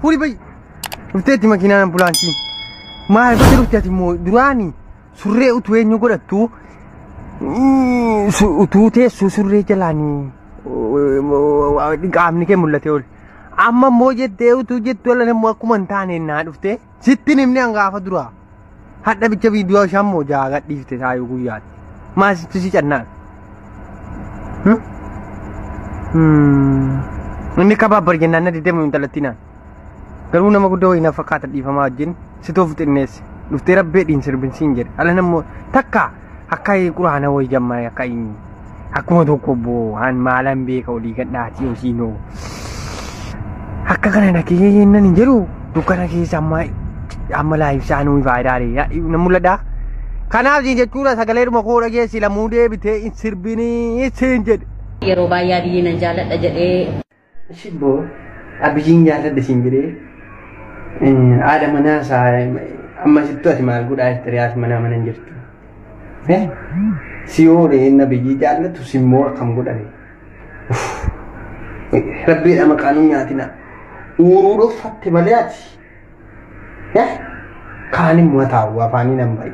Furi bay. Ufteetti makiinaan ambulaansiin. Maal gote dhufteeti immoo duraanii surree utuu eenyu godhattu utuu teessu surree jalaanii qaamni kee mul'ate ol. Amma immoo jettee utuu jettu wala nammoo akkuma hin taane naa dhufte sittin himni hangaafa duraa. Hadha bicha viidiyoo shammoo jaa gadhiifte taayuu guyyaatti. Maasitti si cannaan. Inni kabaabbar jennaan na deemu intalattinaan. Garuu nama guddaa wayii na fakkaata dhiifamaa wajjin si toofu xinneesse. Dhuftee rabbee dhiin sirbinsiin jedhe. Ala nammoo takka akka quraana wayii jammaa akka akkuma tokko boo han maalan beeka olii gadhaatii hojiinoo. Akka kana nakee nan hin jedhu dukkana keessa amma laayibsaanuu faayidaalee na mul'ata. Kanaaf jechuudha sagaleedhuma koo dhageessi lamuu deebitee hin sirbinii siin jedhe. Yeroo baay'ee biyyi nan jaalladha jedhee. Shibboo abiyyiin jaalladha siin jedhee haadha manaa isaa amma sittu ati maal godhaa jettee ati manaa mana hin jirtu. Si oolee inni abiyyi jaallatu simmoo akkam godhame. Rabbiidha maqaanuu nyaatina. Uuruu dhoffatte malee ati. Kaan immoo ataa'u afaanii nan ba'i.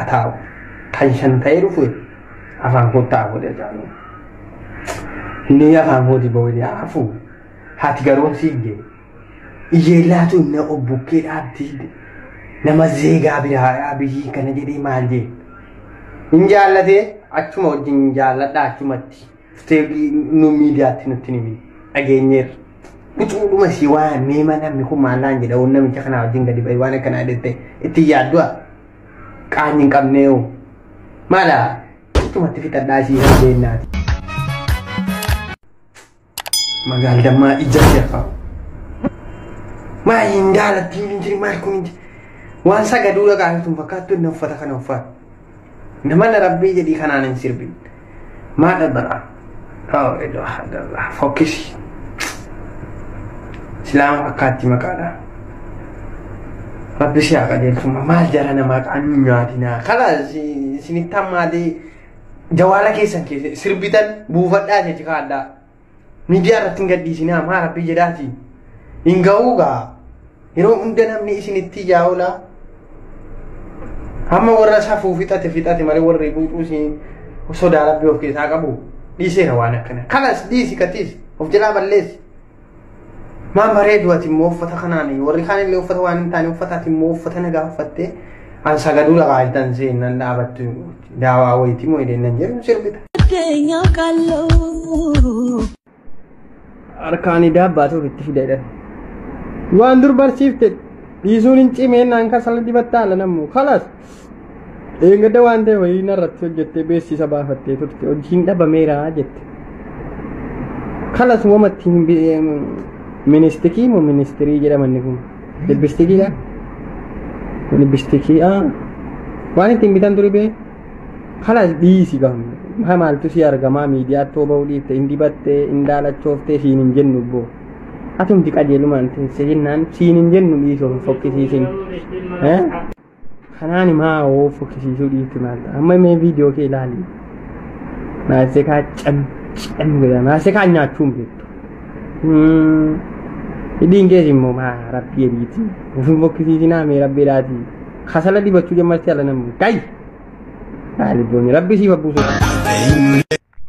Ataa'u kan shan ta'ee dhufu afaan kottaa godhe jaallu. Inni afaan kooti bawwee hafu haati garoon siigee ijeellaatu inni obbukkee dhaabtii nama zeegaa biraa biyyi kana jedhee maal jee hin jaallatee achuma wajjin jaalladha achumatti ftee nu miidiyaatti nutti nimi dhageenyeerra. Bucuudhuma si waan meema namni kun maallaan jedha waan namicha kanaa wajjin gadi ba'i waan akkanaa dhette itti yaaddu'a qaanyi hin qabnee'u maala achumatti fixadhaa si hin beennaati. Magal damma ijjate fa ma indala tinjiri mal kun wan saga dula ka tun fakattu na fata kana fa namana rabbi jadi kananan sirbi ma dadara oh ilaha illallah fokus silam akati makala rabbi siya ka del tuma mal jarana ma kan nyatina kala sinitamma de jawala kesan ke sirbitan bufadda je tikada media irratti gadhiisina amma rabbi jedhaati hin ga'uuga yeroo hunda namni isinitti jaa'ula amma warra safuu fixate malee warri buuxuusin sodaa rabbi of keessaa qabu dhiiseera waan akkana kanas dhiisi katiis of jalaa balleessi maan bareedu ati immoo uffata kanaan warri kaan illee uffata waan hin taane uffataati immoo uffata nagaa uffattee an sagaduu laqaaltan seenan dhaabattu daawaa wayitii moo hidheennan jedhu sirbita. Arkaani daabbaatu itti fidedha. Waan dur barsiifte dhiisuun hin cimeen an kasala dibattaala nammu khalas. Eegada waan ta'e wayii narratti hojjettee beeksisa baafattee turte hojiin dhabameera jette. Khalas wamatti ministikii moo ministirii jedhamanni kun libbistikiidha. Libbistikii waan ittiin bitan turi bee khalas dhiisi gahu. Maaltu si argamaa miidiyaatti oba'uu dhiifte hin dibattee hin daalachoofte siin hin jennu boo atumti qajeelumaan teesse jennaan siin hin jennu dhiisoo fokkisiisin kanaani maa oo fokkisiisuu dhiifte maal ta'a amma mee viidiyoo kee ilaali naasee kaa can godha naasee kaa nyaachuun beektu hidhiin keessa immoo maa rabbii ediiti ofin fokkisiisinaa mee rabbeedhaati kasala dibachuu jammarti ala namni gayi Aliboni rabbi si babusu.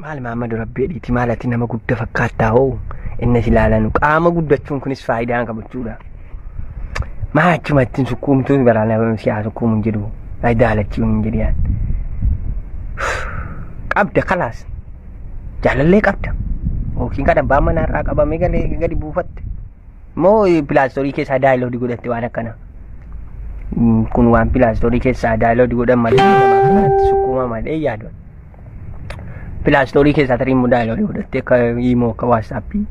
Maal Muhammad rabbi ediiti maalati nama guddaa fakkaata hoo inni silaalanu qaama guddachuun kunis faayidaan qabachuudha. Maa achumatti sukkuumtuu baraana siyaasa sukkuumuun jedhu faayidaa lachuun hin jedhiyaan. Qabda kalaas jaalallee qabda. Yookiin kadhan baama narraa qabamee galee gadi buufatte. Moo pilaastorii keessaa daayiloodii godhatte waan akkana. Kun waan pilaastorii keessaa daayiloodii godhan malee nama kanatti sukkuma malee yaadu. Pilaastorii keessaa tarii immoo daayiloodii godhatte akka imoo akka waatsaappii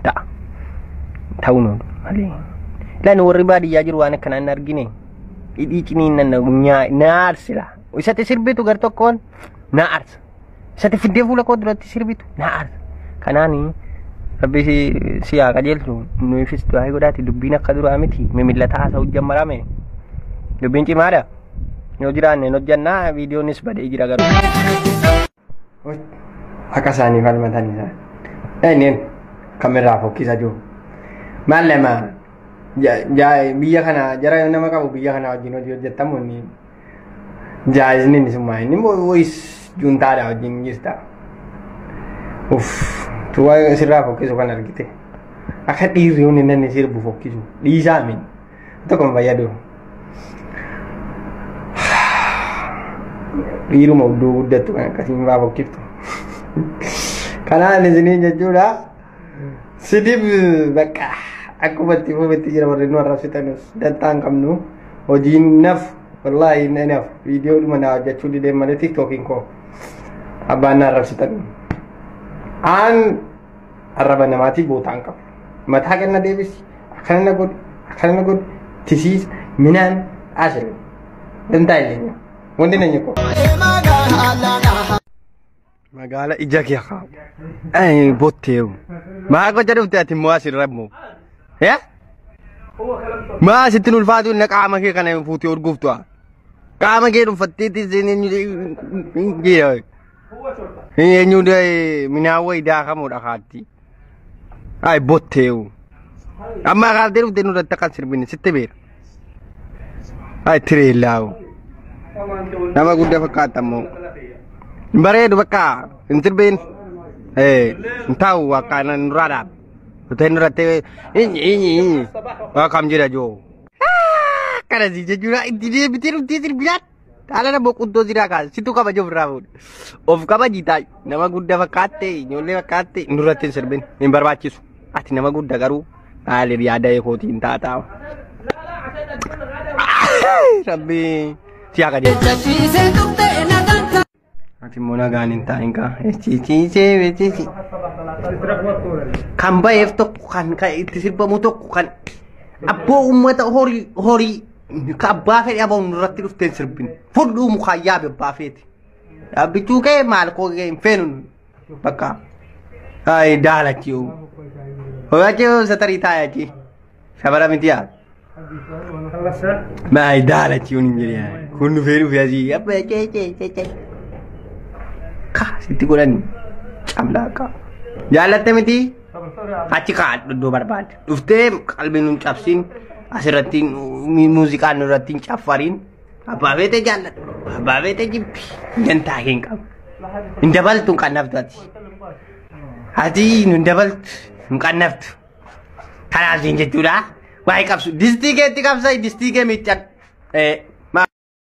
ta'a. Ta'uu noonu malee. Lan warri baadiyyaa jiru waan akkanaa hin argine. Hidhii ciniin naarsila. Isatti sirbitu gar tokkoon naarsa. Isatti fiddee fuula koo duratti sirbitu naarsa. Kanaanii rabbi si haa qajeelchu nuufis du'aa godhaati dubbiin akka duraa miti mimillataa haasa'u jammarame. Dubbiin cimaadha. Yoo jiraanne hojjannaa viidiyoonis badee jira garuu. Akka isaanii falmatanii isaa. Eenyeen kamerraa fokkisaa jiru. Maal lama biyya kana jara nama qabu biyya kana wajjin hojii hojjetamu ni jaa'izni ni summaa inni voice juntaadha wajjin jirta. Tuwa sirraa fokkisu kan argite akka dhiirri hundi nanni sirbu fokkisu dhiisaa min tokko fayyadu. Dhiiruma udduu guddattu kan akkasiin faa fokkiftu. Kanaan isinii jechuudha sidib bakka akkuma itti fufitti jira warri nu arrabsitanus dantaan qabnu hojiin naf wallahi naf viidiyoo dhuma na hojjechuu didee malee tiktookiin koo abbaan na arrabsitan aan arraba namaatiif bootaan qabu mataa kenna deebisi akkana na godhi tisiisa minaan asire dantaa illee wanti nanya koo magala ija kee haa botteeru maa gocha dhufte ati immoo asirra immoo maa sitti ulfaatu na qaama kee kana fuutee urguuftu qaama kee dhuunfatteetti eenyu minaawwa idaa kamuudha haatti botteeru amma kaatee dhufte nurratti akkan sirbine sitti beera tireellaawu nama guddaa fakkaata immoo bareedu bakka intirbeen tahu wakana nurada utai nurate wakam jira jo karena sih jujur dia bitir bilat ala na bokut do jira ka situ ka bajo bravo of ka bajita nama gudda fakate nyole fakate nurate serben member bacis ati nama gudda garu ale riada e koti tata rabbi siaga dia ati mona ganin tainga cici kan bayef to kan kai tisirba muto kan abbo ummata hori ka bafe ya bon ratti duften sirbin fudu mu khayyabe bafeti abitu ke mal ko ge fenun baka ai dalati o hoje satarita ya ci sabara mitia mai dalati o ninjeriya kunu feru fiaji apa ce sitti godhani camlaqa jaalatte miti achi kaadhu barbaade dhuftee qalbii nuun cabsin asirratti muuziqaan irratti hin caffariin abbaa beete jaalladhu abbaa beete jibbi dantaa hin qabu hin dabaltu hin qannaftu ati hin dabaltu hin qannaftu kanaaf siin jechuudha waa'ee qabsu distii keetti qabsa distii kee miiccan